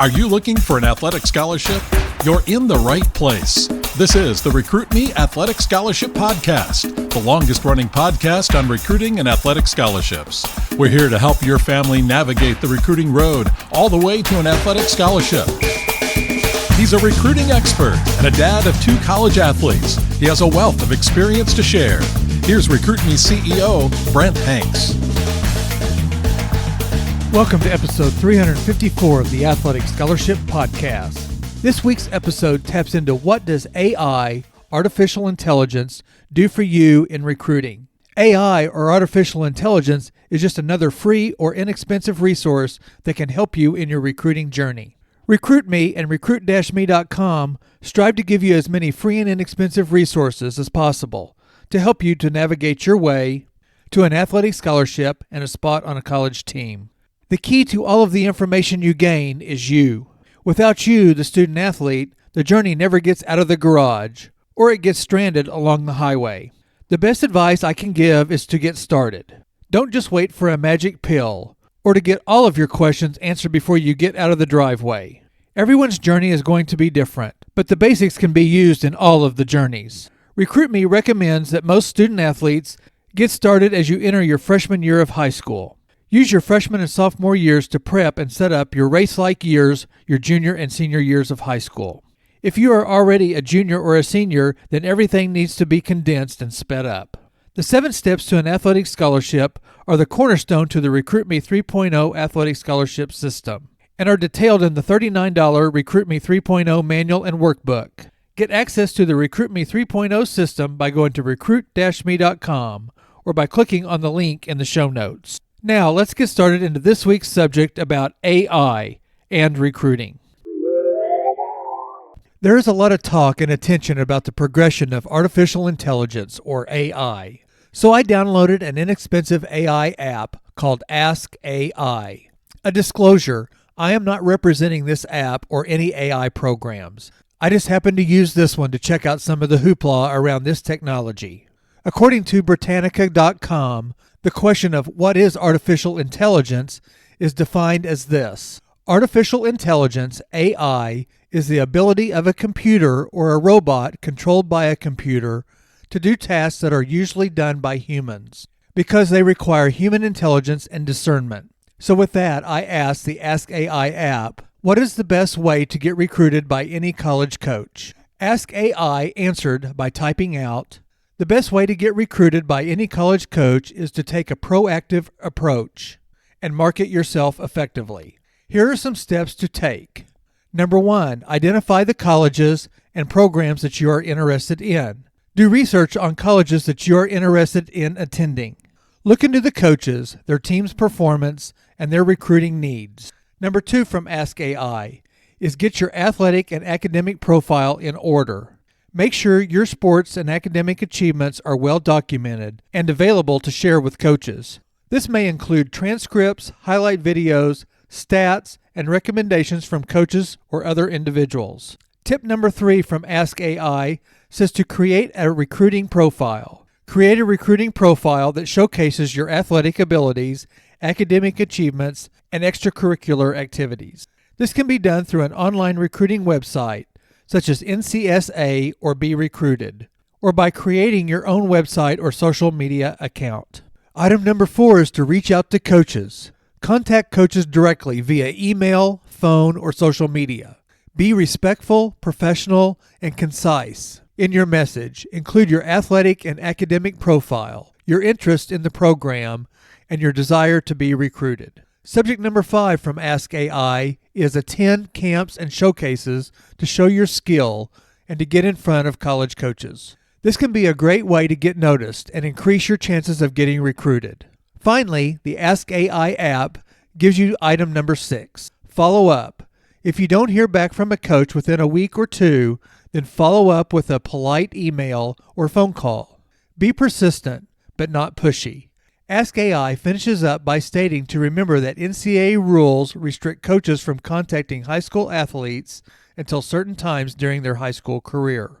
Are you looking for an athletic scholarship? You're in the right place. This is the Recruit Me Athletic Scholarship Podcast, the longest-running podcast on recruiting and athletic scholarships. We're here to help your family navigate the recruiting road all the way to an athletic scholarship. He's a recruiting expert and a dad of 2 college athletes. He has a wealth of experience to share. Here's Recruit Me CEO, Brent Hanks. Welcome to episode 354 of the Athletic Scholarship Podcast. This week's episode taps into what does AI, artificial intelligence, do for you in recruiting. AI, or artificial intelligence, is just another free or inexpensive resource that can help you in your recruiting journey. Recruit Me and recruit-me.com strive to give you as many free and inexpensive resources as possible to help you to navigate your way to an athletic scholarship and a spot on a college team. The key to all of the information you gain is you. Without you, the student athlete, the journey never gets out of the garage, or it gets stranded along the highway. The best advice I can give is to get started. Don't just wait for a magic pill, or to get all of your questions answered before you get out of the driveway. Everyone's journey is going to be different, but the basics can be used in all of the journeys. Recruit Me recommends that most student athletes get started as you enter your freshman year of high school. Use your freshman and sophomore years to prep and set up your race-like years, your junior and senior years of high school. If you are already a junior or a senior, then everything needs to be condensed and sped up. The 7 steps to an athletic scholarship are the cornerstone to the Recruit Me 3.0 athletic scholarship system and are detailed in the $39 Recruit Me 3.0 manual and workbook. Get access to the Recruit Me 3.0 system by going to recruit-me.com or by clicking on the link in the show notes. Now, let's get started into this week's subject about AI and recruiting. There is a lot of talk and attention about the progression of artificial intelligence, or AI. So I downloaded an inexpensive AI app called Ask AI. A disclosure, I am not representing this app or any AI programs. I just happened to use this one to check out some of the hoopla around this technology. According to Britannica.com, the question of what is artificial intelligence is defined as this. Artificial intelligence, AI, is the ability of a computer or a robot controlled by a computer to do tasks that are usually done by humans because they require human intelligence and discernment. So with that, I asked the Ask AI app, what is the best way to get recruited by any college coach? Ask AI answered by typing out, the best way to get recruited by any college coach is to take a proactive approach and market yourself effectively. Here are some steps to take. Number 1, identify the colleges and programs that you are interested in. Do research on colleges that you are interested in attending. Look into the coaches, their team's performance, and their recruiting needs. Number 2 from Ask AI is get your athletic and academic profile in order. Make sure your sports and academic achievements are well documented and available to share with coaches. This may include transcripts, highlight videos, stats, and recommendations from coaches or other individuals. Tip number 3 from Ask AI says to create a recruiting profile. Create a recruiting profile that showcases your athletic abilities, academic achievements, and extracurricular activities. This can be done through an online recruiting website, such as NCSA or Be Recruited, or by creating your own website or social media account. Item number 4 is to reach out to coaches. Contact coaches directly via email, phone, or social media. Be respectful, professional, and concise in your message. Include your athletic and academic profile, your interest in the program, and your desire to be recruited. Subject number 5 from Ask AI is attend camps and showcases to show your skill and to get in front of college coaches. This can be a great way to get noticed and increase your chances of getting recruited. Finally, the Ask AI app gives you item number 6, follow up. If you don't hear back from a coach within a week or 2, then follow up with a polite email or phone call. Be persistent, but not pushy. Ask AI finishes up by stating to remember that NCAA rules restrict coaches from contacting high school athletes until certain times during their high school career.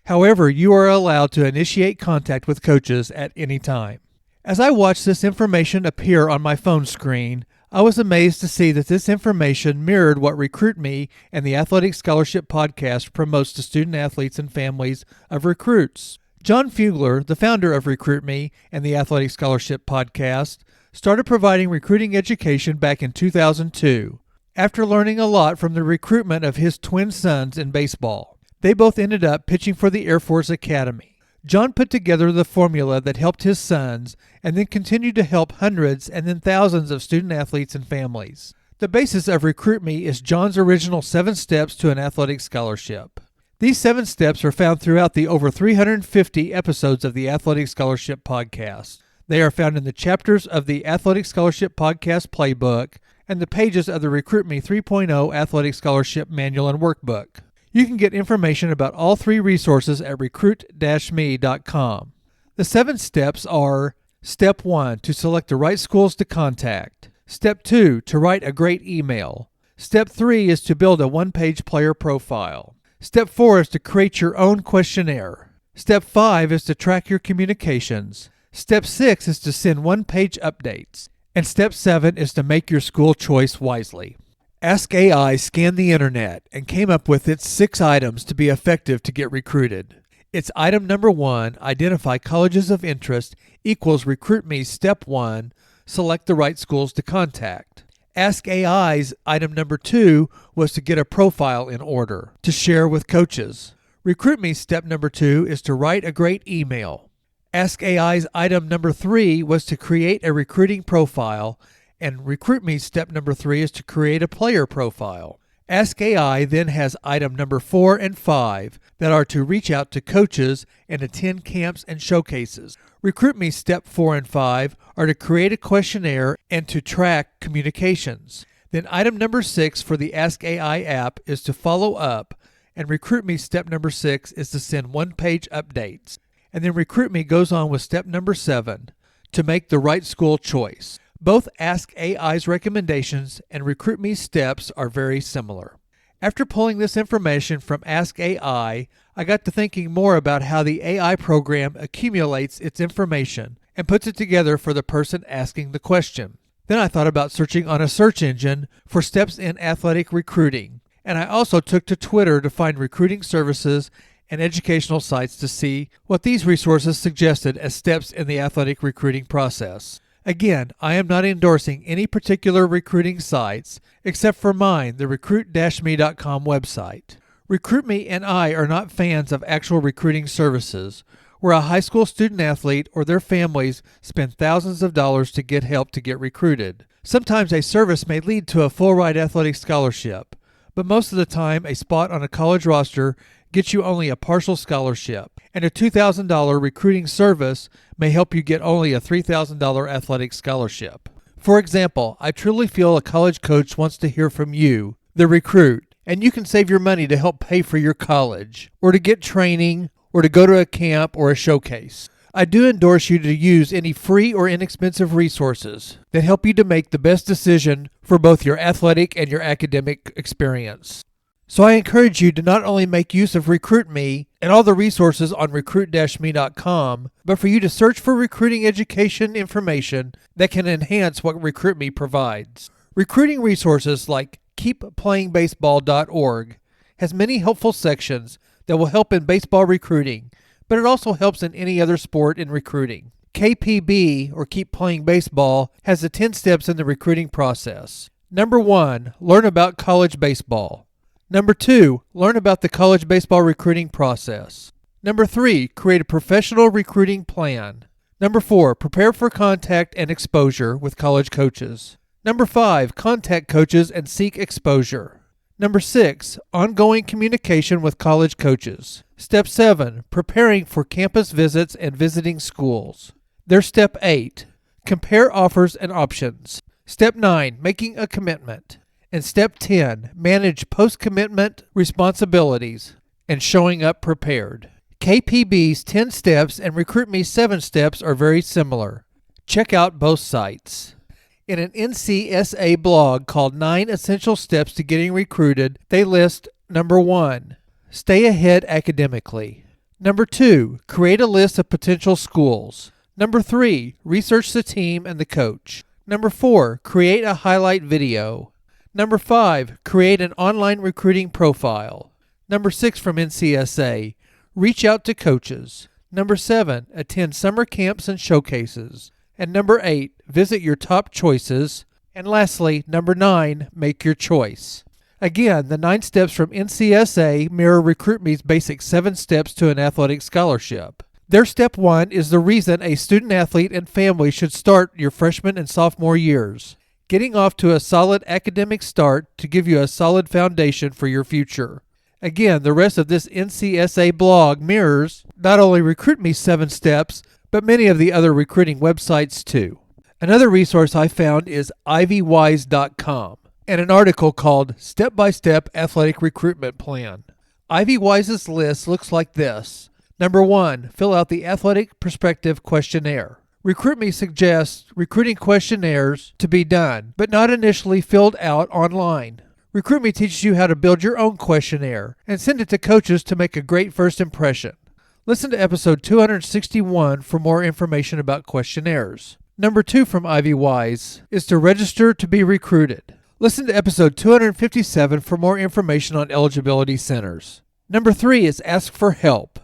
However, you are allowed to initiate contact with coaches at any time. As I watch this information appear on my phone screen, I was amazed to see that this information mirrored what Recruit Me and the Athletic Scholarship Podcast promotes to student athletes and families of recruits. John Fugler, the founder of Recruit Me and the Athletic Scholarship Podcast, started providing recruiting education back in 2002, after learning a lot from the recruitment of his twin sons in baseball. They both ended up pitching for the Air Force Academy. John put together the formula that helped his sons and then continued to help hundreds and then thousands of student athletes and families. The basis of Recruit Me is John's original 7 steps to an athletic scholarship. These 7 steps are found throughout the over 350 episodes of the Athletic Scholarship Podcast. They are found in the chapters of the Athletic Scholarship Podcast Playbook and the pages of the Recruit Me 3.0 Athletic Scholarship Manual and Workbook. You can get information about all 3 resources at recruit-me.com. The 7 steps are: Step 1, to select the right schools to contact. Step 2, to write a great email. Step 3 is to build a one-page player profile. Step 4 is to create your own questionnaire. Step 5 is to track your communications. Step 6 is to send one-page updates. And Step 7 is to make your school choice wisely. Ask AI scanned the internet and came up with its 6 items to be effective to get recruited. Its item number 1, identify colleges of interest, equals Recruit Me's Step 1, select the right schools to contact. Ask AI's item number 2 was to get a profile in order to share with coaches. Recruit Me's step number 2 is to write a great email. Ask AI's item number 3 was to create a recruiting profile, and Recruit Me's step number 3 is to create a player profile. Ask AI then has item number 4 and 5 that are to reach out to coaches and attend camps and showcases. Recruit Me's step 4 and 5 are to create a questionnaire and to track communications. Then item number 6 for the Ask AI app is to follow up, and Recruit Me's step number 6 is to send one-page updates. And then Recruit Me goes on with step number 7, to make the right school choice. Both Ask AI's recommendations and Recruit Me's steps are very similar. After pulling this information from Ask AI, I got to thinking more about how the AI program accumulates its information and puts it together for the person asking the question. Then I thought about searching on a search engine for steps in athletic recruiting, and I also took to Twitter to find recruiting services and educational sites to see what these resources suggested as steps in the athletic recruiting process. Again, I am not endorsing any particular recruiting sites except for mine, the recruit-me.com website. Recruit Me and I are not fans of actual recruiting services, where a high school student athlete or their families spend thousands of dollars to get help to get recruited. Sometimes a service may lead to a full-ride athletic scholarship, but most of the time a spot on a college roster gets you only a partial scholarship, and a $2,000 recruiting service may help you get only a $3,000 athletic scholarship. For example, I truly feel a college coach wants to hear from you, the recruit, and you can save your money to help pay for your college, or to get training, or to go to a camp or a showcase. I do endorse you to use any free or inexpensive resources that help you to make the best decision for both your athletic and your academic experience. So I encourage you to not only make use of Recruit Me and all the resources on recruit-me.com, but for you to search for recruiting education information that can enhance what Recruit Me provides. Recruiting resources like keepplayingbaseball.org has many helpful sections that will help in baseball recruiting, but it also helps in any other sport in recruiting. KPB, or Keep Playing Baseball, has the 10 steps in the recruiting process. Number 1, learn about college baseball. Number 2, learn about the college baseball recruiting process. Number 3, create a professional recruiting plan. Number 4, prepare for contact and exposure with college coaches. Number 5, contact coaches and seek exposure. Number 6, ongoing communication with college coaches. Step 7, preparing for campus visits and visiting schools. There's Step 8, compare offers and options. Step 9, making a commitment. And Step 10, manage post-commitment responsibilities and showing up prepared. KPB's 10 steps and Recruit Me's 7 steps are very similar. Check out both sites. In an NCSA blog called 9 Essential Steps to Getting Recruited, they list number 1, stay ahead academically. Number 2, create a list of potential schools. Number 3, research the team and the coach. Number 4, create a highlight video. Number 5, create an online recruiting profile. Number 6 from NCSA, reach out to coaches. Number 7, attend summer camps and showcases. And number 8, visit your top choices. And lastly, number 9, make your choice. Again, the 9 steps from NCSA mirror RecruitMe's basic 7 steps to an athletic scholarship. Their step 1 is the reason a student athlete and family should start your freshman and sophomore years, getting off to a solid academic start to give you a solid foundation for your future. Again, the rest of this NCSA blog mirrors not only RecruitMe's 7 steps, but many of the other recruiting websites too. Another resource I found is ivywise.com and an article called Step-by-Step Athletic Recruitment Plan. Ivywise's list looks like this. Number 1, fill out the Athletic Perspective Questionnaire. RecruitMe suggests recruiting questionnaires to be done, but not initially filled out online. RecruitMe teaches you how to build your own questionnaire and send it to coaches to make a great first impression. Listen to episode 261 for more information about questionnaires. Number 2 from Ivywise is to register to be recruited. Listen to episode 257 for more information on eligibility centers. Number 3 is ask for help.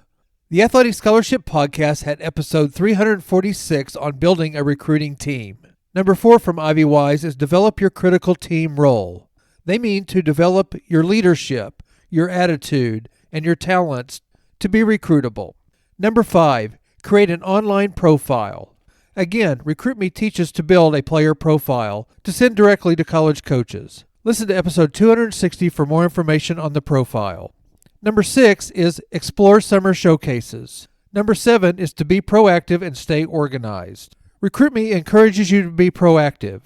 The Athletic Scholarship Podcast had episode 346 on building a recruiting team. Number 4 from Ivywise is develop your critical team role. They mean to develop your leadership, your attitude, and your talents to be recruitable. Number 5, create an online profile. Again, RecruitMe teaches to build a player profile to send directly to college coaches. Listen to episode 260 for more information on the profile. Number 6 is explore summer showcases. Number 7 is to be proactive and stay organized. RecruitMe encourages you to be proactive,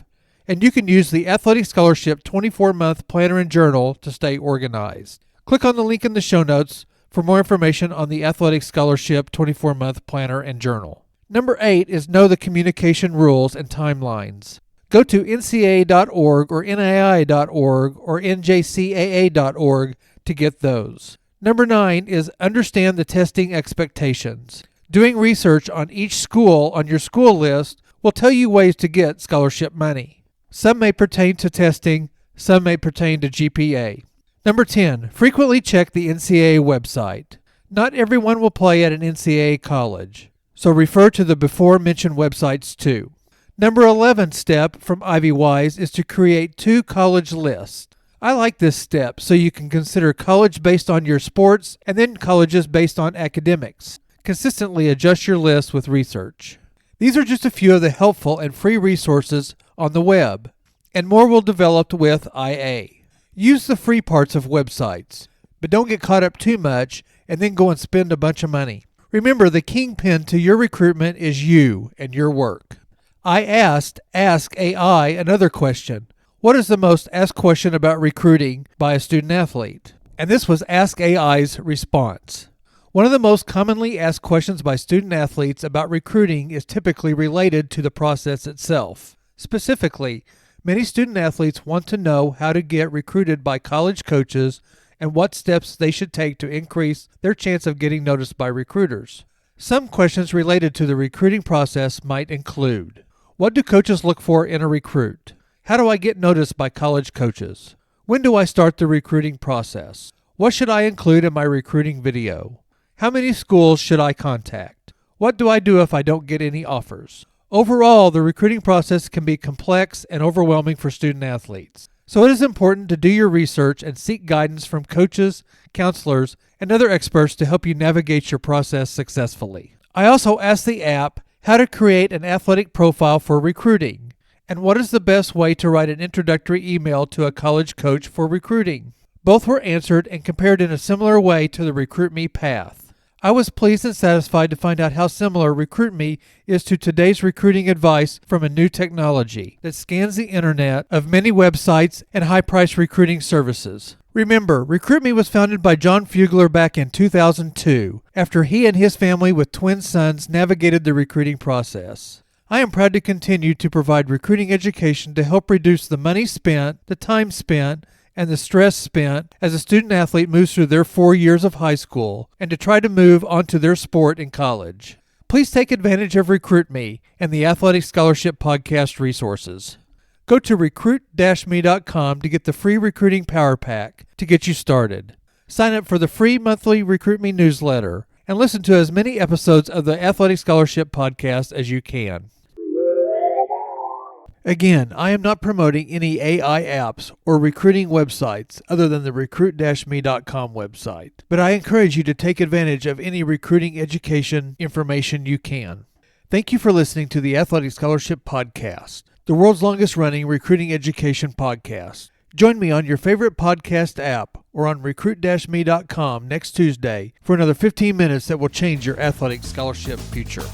and you can use the Athletic Scholarship 24-month planner and journal to stay organized. Click on the link in the show notes for more information on the Athletic Scholarship 24-month planner and journal. Number 8 is know the communication rules and timelines. Go to ncaa.org or nai.org or njcaa.org to get those. Number 9 is understand the testing expectations. Doing research on each school on your school list will tell you ways to get scholarship money. Some may pertain to testing, some may pertain to GPA. Number 10, frequently check the NCAA website. Not everyone will play at an NCAA college, so refer to the before-mentioned websites too. Number 11 step from Ivywise is to create 2 college lists. I like this step so you can consider college based on your sports and then colleges based on academics. Consistently adjust your list with research. These are just a few of the helpful and free resources on the web, and more will develop with IA. Use the free parts of websites, but don't get caught up too much and then go and spend a bunch of money. Remember, the kingpin to your recruitment is you and your work. I asked Ask AI another question. What is the most asked question about recruiting by a student athlete? And this was Ask AI's response. One of the most commonly asked questions by student athletes about recruiting is typically related to the process itself. Specifically, many student athletes want to know how to get recruited by college coaches and what steps they should take to increase their chance of getting noticed by recruiters. Some questions related to the recruiting process might include: what do coaches look for in a recruit? How do I get noticed by college coaches? When do I start the recruiting process? What should I include in my recruiting video? How many schools should I contact? What do I do if I don't get any offers? Overall, the recruiting process can be complex and overwhelming for student athletes. So it is important to do your research and seek guidance from coaches, counselors, and other experts to help you navigate your process successfully. I also asked the app how to create an athletic profile for recruiting, and what is the best way to write an introductory email to a college coach for recruiting. Both were answered and compared in a similar way to the RecruitMe path. I was pleased and satisfied to find out how similar RecruitMe is to today's recruiting advice from a new technology that scans the internet of many websites and high-priced recruiting services. Remember, RecruitMe was founded by John Fugler back in 2002, after he and his family with twin sons navigated the recruiting process. I am proud to continue to provide recruiting education to help reduce the money spent, the time spent, and the stress spent as a student athlete moves through their 4 years of high school and to try to move on to their sport in college. Please take advantage of Recruit Me and the Athletic Scholarship Podcast resources. Go to recruit-me.com to get the free Recruiting Power Pack to get you started. Sign up for the free monthly Recruit Me newsletter and listen to as many episodes of the Athletic Scholarship Podcast as you can. Again, I am not promoting any AI apps or recruiting websites other than the recruit-me.com website, but I encourage you to take advantage of any recruiting education information you can. Thank you for listening to the Athletic Scholarship Podcast, the world's longest running recruiting education podcast. Join me on your favorite podcast app or on recruit-me.com next Tuesday for another 15 minutes that will change your athletic scholarship future.